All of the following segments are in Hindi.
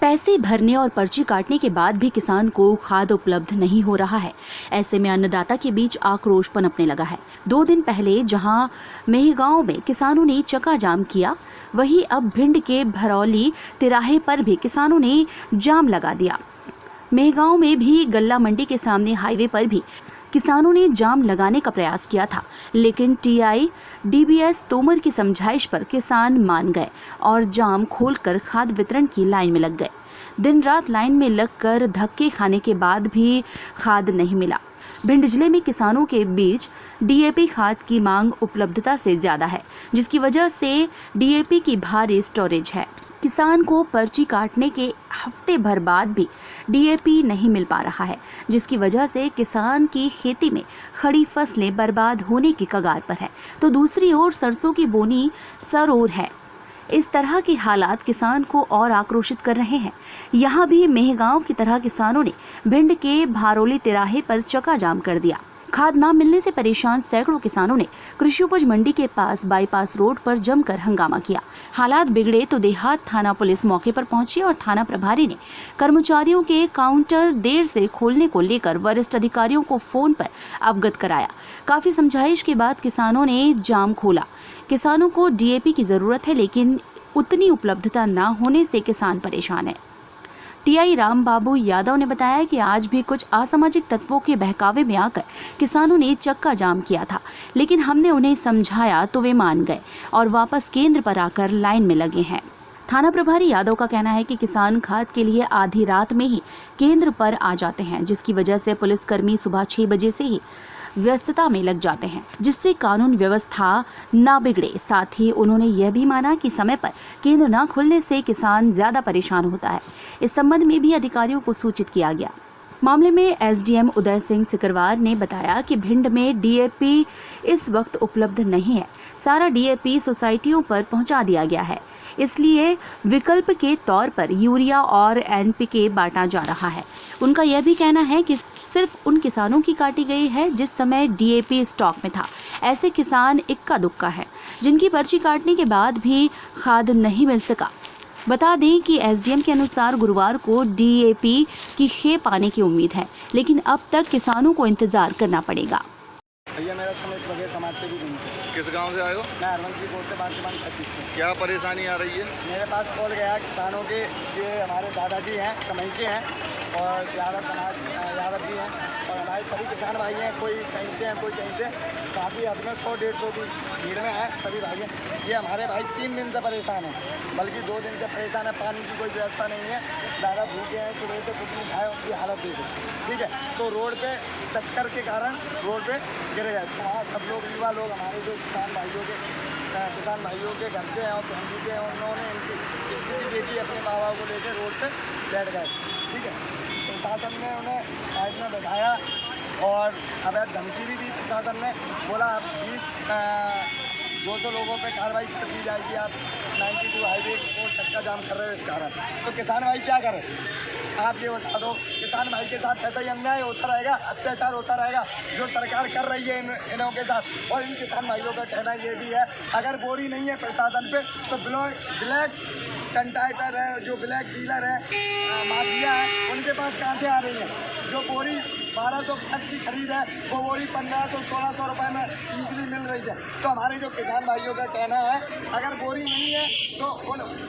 पैसे भरने और पर्ची काटने के बाद भी किसान को खाद उपलब्ध नहीं हो रहा है। ऐसे में अन्नदाता के बीच आक्रोश पनपने लगा है। 2 दिन पहले जहां मेहगांव में किसानों ने चक्का जाम किया, वहीं अब भिंड के भरौली तिराहे पर भी किसानों ने जाम लगा दिया। मेहगांव में भी गल्ला मंडी के सामने हाईवे पर भी किसानों ने जाम लगाने का प्रयास किया था, लेकिन टीआई डीबीएस तोमर की समझाइश पर किसान मान गए और जाम खोलकर खाद वितरण की लाइन में लग गए। दिन रात लाइन में लगकर धक्के खाने के बाद भी खाद नहीं मिला। भिंड जिले में किसानों के बीच डीएपी खाद की मांग उपलब्धता से ज्यादा है, जिसकी वजह से डीएपी की भारी स्टोरेज है। किसान को पर्ची काटने के हफ्ते भर बाद भी डीएपी नहीं मिल पा रहा है, जिसकी वजह से किसान की खेती में खड़ी फसलें बर्बाद होने की कगार पर है, तो दूसरी ओर सरसों की बोनी सरोर है। इस तरह के हालात किसान को और आक्रोशित कर रहे हैं। यहाँ भी मेहगांव की तरह किसानों ने भिंड के भारोली तिराहे पर चक्का जाम कर दिया। खाद न मिलने से परेशान सैकड़ों किसानों ने कृषि उपज मंडी के पास बाईपास रोड पर जमकर हंगामा किया। हालात बिगड़े तो देहात थाना पुलिस मौके पर पहुंची और थाना प्रभारी ने कर्मचारियों के काउंटर देर से खोलने को लेकर वरिष्ठ अधिकारियों को फोन पर अवगत कराया। काफी समझाइश के बाद किसानों ने जाम खोला। किसानों को डीएपी की जरूरत है, लेकिन उतनी उपलब्धता न होने से किसान परेशान है। टीआई राम बाबू यादव ने बताया कि आज भी कुछ असामाजिक तत्वों के बहकावे में आकर किसानों ने चक्का जाम किया था, लेकिन हमने उन्हें समझाया तो वे मान गए और वापस केंद्र पर आकर लाइन में लगे हैं। थाना प्रभारी यादव का कहना है कि किसान खाद के लिए आधी रात में ही केंद्र पर आ जाते हैं, जिसकी वजह से पुलिसकर्मी सुबह 6 बजे से ही व्यस्तता में लग जाते हैं, जिससे कानून व्यवस्था न बिगड़े। साथ ही उन्होंने यह भी माना कि समय पर केंद्र न खुलने से किसान ज्यादा परेशान होता है। इस संबंध में भी अधिकारियों को सूचित किया गया। मामले में एसडीएम उदय सिंह सिकरवार ने बताया कि भिंड में डीएपी इस वक्त उपलब्ध नहीं है। सारा डीएपी सोसाइटियों पर पहुंचा दिया गया है, इसलिए विकल्प के तौर पर यूरिया और एनपीके बांटा जा रहा है। उनका यह भी कहना है कि सिर्फ उन किसानों की काटी गई है जिस समय डीएपी स्टॉक में था। ऐसे किसान इक्का दुक्का हैं, जिनकी पर्ची काटने के बाद भी खाद नहीं मिल सका। बता दें कि एसडीएम के अनुसार गुरुवार को डीएपी की खेप आने की उम्मीद है, लेकिन अब तक किसानों को इंतजार करना पड़ेगा। भैया मेरा समेत बगैर समाज से भी नहीं से। किस गांव से आए हो? मैं हरवंशी कोट से 5 से। क्या परेशानी आ रही है? मेरे पास कॉल गया किसानों के, ये हमारे दादाजी हैं, कमई के हैं और यादव जी हैं और हमारे सभी किसान भाई हैं, कोई कहीं से हैं कोई कहीं से, काफ़ी हद में 100-150 की भीड़ में है सभी भाई हैं। ये हमारे भाई 3 दिन से परेशान हैं, बल्कि 2 दिन से परेशान है। पानी की कोई व्यवस्था नहीं है, ज़्यादा भूखे हैं, सुबह से कुछ नहीं खाए, उनकी हालत देखो, ठीक है। तो रोड पे चक्कर के कारण रोड पे गिर गए। तो वहाँ सब लोग, युवा लोग, हमारे जो किसान भाइयों के घर से हैं और फैमिली से हैं, उन्होंने इनकी स्थिति देखी, अपने बाबा को लेकर रोड पे बैठ गए, ठीक है। तो शासन ने उन्हें साइड में बैठाया और अब धमकी भी दी। प्रशासन ने बोला अब 200 लोगों पे कार्रवाई कर दी जाएगी, आप 92 हाईवे को चक्का जाम कर रहे हो इस कारण। तो किसान भाई क्या करें, आप ये बता दो। किसान भाई के साथ ऐसा ही अन्याय होता रहेगा, अत्याचार होता रहेगा जो सरकार कर रही है इनों के साथ। और इन किसान भाइयों का कहना ये भी है, अगर बोरी नहीं है प्रशासन पे तो ब्लैक कंट्रैक्टर है, जो ब्लैक डीलर है, माफिया है, उनके पास कहाँ से आ रही है। जो बोरी 1205 की खरीद है, वो बोरी 1500-1600 रुपये में ईजिली मिल रही है। तो हमारे जो किसान भाइयों का कहना है, अगर बोरी नहीं है तो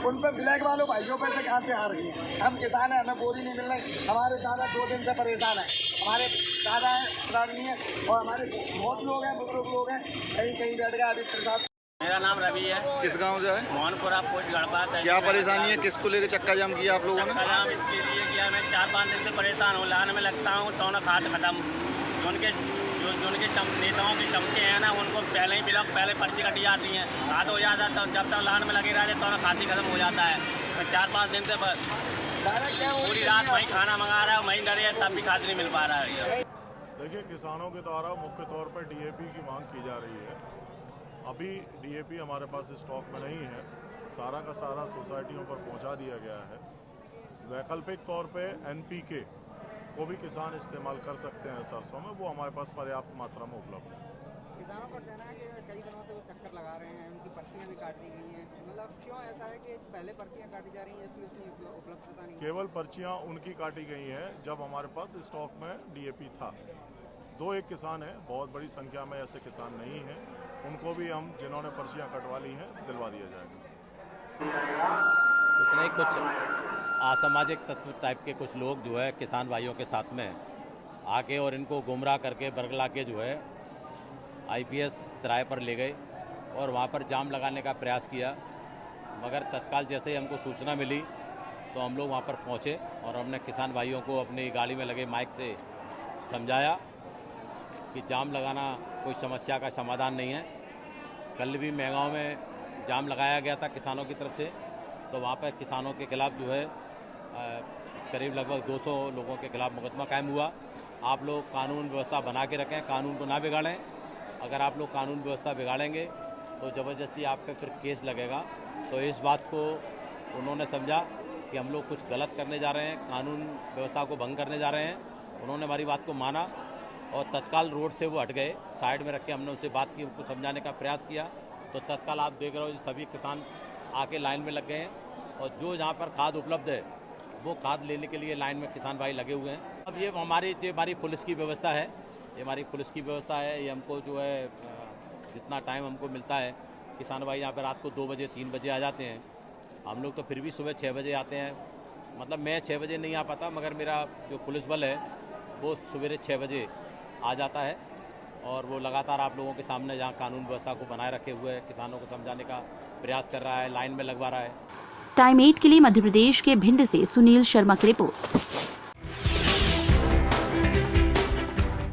उन पर ब्लैक वालों भाइयों पर से कहाँ से आ रही है। हम किसान हैं, हमें बोरी नहीं मिल रही। हमारे दादा 2 दिन से परेशान है, हमारे दादा है आदरणीय और हमारे बहुत लोग हैं, बुजुर्ग लोग हैं, कहीं बैठ गए अभी प्रसाद। मेरा नाम रवि है। किस गांव से आए? मोहनपुरा पोस्ट गढ़पा। क्या परेशानी है, किसको लेकर चक्का जाम किया आप लोगों ने? चक्का जाम इसके लिए किया, मैं 4-5 दिन से परेशान हूँ। लाइन में लगता हूँ तो ना खाद खत्म। जो उनके नेताओं के चमचे हैं ना, उनको पहले पर्ची कटी जाती हैं, खाद हो जाता है। तो जब तक लाइन में लगे रहते तो ना खाद खत्म हो जाता है। मैं 4-5 दिन से पूरी रात वहीं खाना मंगा रहा है, वहीं डरे है, तब भी खाद नहीं मिल पा रहा है। देखिए, किसानों के द्वारा मुख्य तौर पर डीएपी की मांग की जा रही है। अभी डीएपी हमारे पास स्टॉक में नहीं है, सारा का सारा सोसाइटियों पर पहुंचा दिया गया है। वैकल्पिक तौर पे एनपीके को भी किसान इस्तेमाल कर सकते हैं सरसों में, वो हमारे पास पर्याप्त मात्रा में उपलब्ध है। किसानों का कहना है कि कई दिनों से वो चक्कर लगा रहे हैं, उनकी पर्चियां भी काट दी गई हैं। मतलब क्यों ऐसा है कि पहले पर्चियां काटी जा रही हैं जबकि उसकी उपलब्धता नहीं है? केवल पर्चियां उनकी काटी गई हैं जब हमारे पास स्टॉक में डीएपी था। 2-1 किसान हैं, बहुत बड़ी संख्या में ऐसे किसान नहीं हैं। उनको भी हम जिन्होंने पर्चियां कटवा ली हैं दिलवा दिया जाएगा। उतने ही कुछ असामाजिक तत्व टाइप के कुछ लोग जो है किसान भाइयों के साथ में आके और इनको गुमराह करके बरगला के जो है आईपीएस तिराए पर ले गए और वहाँ पर जाम लगाने का प्रयास किया, मगर तत्काल जैसे ही हमको सूचना मिली तो हम लोग वहाँ पर पहुँचे और हमने किसान भाइयों को अपनी गाड़ी में लगे माइक से समझाया कि जाम लगाना कोई समस्या का समाधान नहीं है। कल भी मेहगांव में जाम लगाया गया था किसानों की तरफ से, तो वहाँ पर किसानों के खिलाफ जो है करीब लगभग 200 लोगों के खिलाफ मुकदमा कायम हुआ। आप लोग कानून व्यवस्था बना के रखें, कानून को ना बिगाड़ें। अगर आप लोग कानून व्यवस्था बिगाड़ेंगे तो ज़बरदस्ती आप पे फिर केस लगेगा। तो इस बात को उन्होंने समझा कि हम लोग कुछ गलत करने जा रहे हैं, कानून व्यवस्था को भंग करने जा रहे हैं। उन्होंने हमारी बात को माना और तत्काल रोड से वो हट गए। साइड में रख के हमने उनसे बात की, उनको समझाने का प्रयास किया, तो तत्काल आप देख रहे हो सभी किसान आके लाइन में लग गए हैं और जो जहाँ पर खाद उपलब्ध है वो खाद लेने के लिए लाइन में किसान भाई लगे हुए हैं। अब ये हमारी पुलिस की व्यवस्था है, ये हमारी पुलिस की व्यवस्था है। ये हमको जो है जितना टाइम हमको मिलता है, किसान भाई यहाँ पर रात को 2 बजे 3 बजे आ जाते हैं। हम लोग तो फिर भी सुबह 6 बजे आते हैं। मतलब मैं 6 बजे नहीं आ पाता, मगर मेरा जो पुलिस बल है वो सवेरे 6 बजे आ जाता है और वो लगातार आप लोगों के सामने जहाँ कानून व्यवस्था को बनाए रखे हुए किसानों को समझाने का प्रयास कर रहा है, लाइन में लगवा रहा है। टाइम 8 के लिए मध्य प्रदेश के भिंड से सुनील शर्मा की रिपोर्ट।